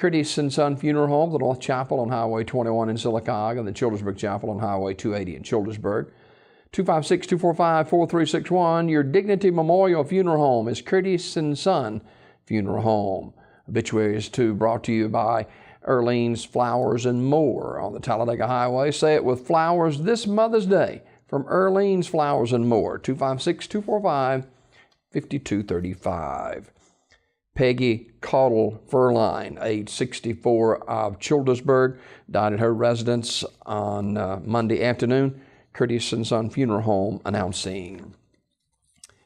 Curtis and Son Funeral Home, the North Chapel on Highway 21 in Sylacauga, and the Childersburg Chapel on Highway 280 in Childersburg. 256-245-4361. Your Dignity Memorial Funeral Home is Curtis and Son Funeral Home. Obituaries brought to you by Earlene's Flowers and More on the Talladega Highway. Say it with flowers this Mother's Day from Earlene's Flowers and More. 256-245-5235. Peggy Caudle Furline, age 64, of Childersburg, died at her residence on Monday afternoon. Curtis and Son Funeral Home announcing.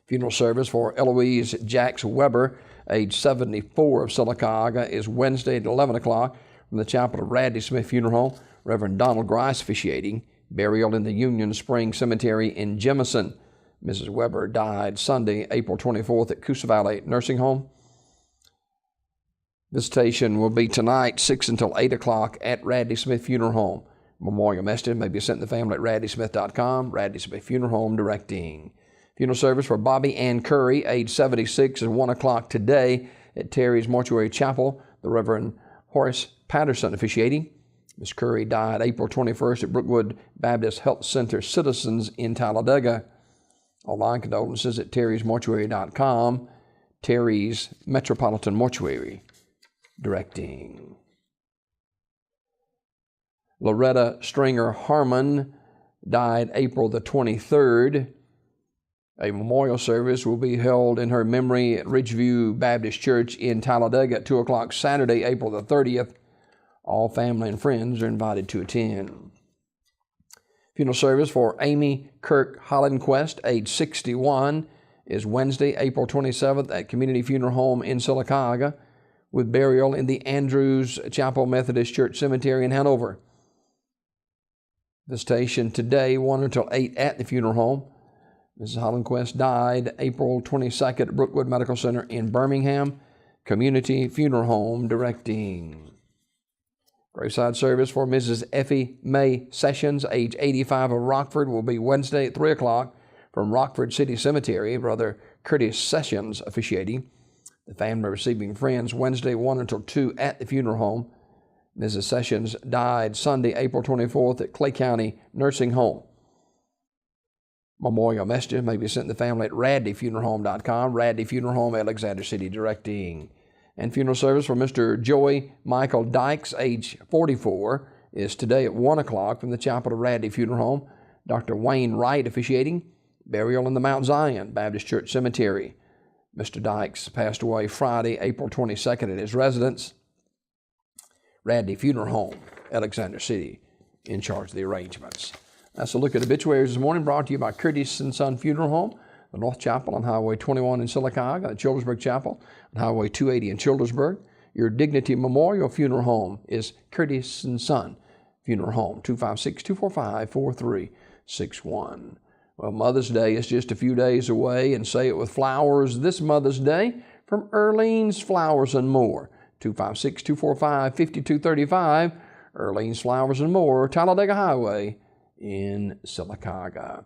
Funeral service for Eloise Jax Weber, age 74, of Sylacauga, is Wednesday at 11 o'clock from the chapel of Radley Smith Funeral Home. Reverend Donald Grice officiating. Burial in the Union Spring Cemetery in Jemison. Mrs. Weber died Sunday, April 24th at Coosa Valley Nursing Home. Visitation will be tonight, 6 until 8 o'clock at Radley Smith Funeral Home. Memorial message may be sent to the family at radleysmith.com. Radley Smith Funeral Home directing. Funeral service for Bobby Ann Curry, age 76, at 1 o'clock today at Terry's Mortuary Chapel. The Reverend Horace Patterson officiating. Miss Curry died April 21st at Brookwood Baptist Health Center Citizens in Talladega. Online condolences at terrysmortuary.com. Terry's Metropolitan Mortuary directing. Loretta Stringer Harmon died April the 23rd. A memorial service will be held in her memory at Ridgeview Baptist Church in Talladega at 2 o'clock Saturday, April the 30th. All family and friends are invited to attend. Funeral service for Amy Kirk Hollandquist, age 61, is Wednesday, April 27th at Community Funeral Home in Sylacauga, with burial in the Andrews Chapel Methodist Church Cemetery in Hanover. Visitation today, 1 until 8 at the funeral home. Mrs. Hollandquist died April 22nd at Brookwood Medical Center in Birmingham. Community Funeral Home directing. Graveside service for Mrs. Effie Mae Sessions, age 85, of Rockford, will be Wednesday at 3 o'clock from Rockford City Cemetery. Brother Curtis Sessions officiating. The family receiving friends Wednesday 1 until 2 at the funeral home. Mrs. Sessions died Sunday, April 24th at Clay County Nursing Home. Memorial messages may be sent to the family at radleyfuneralhome.com. Radley Funeral Home, Alexander City directing. And funeral service for Mr. Joey Michael Dykes, age 44, is today at 1 o'clock from the chapel of Radley Funeral Home. Dr. Wayne Wright officiating. Burial in the Mount Zion Baptist Church Cemetery. Mr. Dykes passed away Friday, April 22nd at his residence. Radley Funeral Home, Alexander City, in charge of the arrangements. That's a look at obituaries this morning, brought to you by Curtis and Son Funeral Home, the North Chapel on Highway 21 in Sylacauga, the Childersburg Chapel on Highway 280 in Childersburg. Your Dignity Memorial Funeral Home is Curtis and Son Funeral Home, 256-245-4361. Well, Mother's Day is just a few days away, and say it with flowers this Mother's Day from Earlene's Flowers and More. 256-245-5235, Earlene's Flowers and More, Talladega Highway in Sylacauga.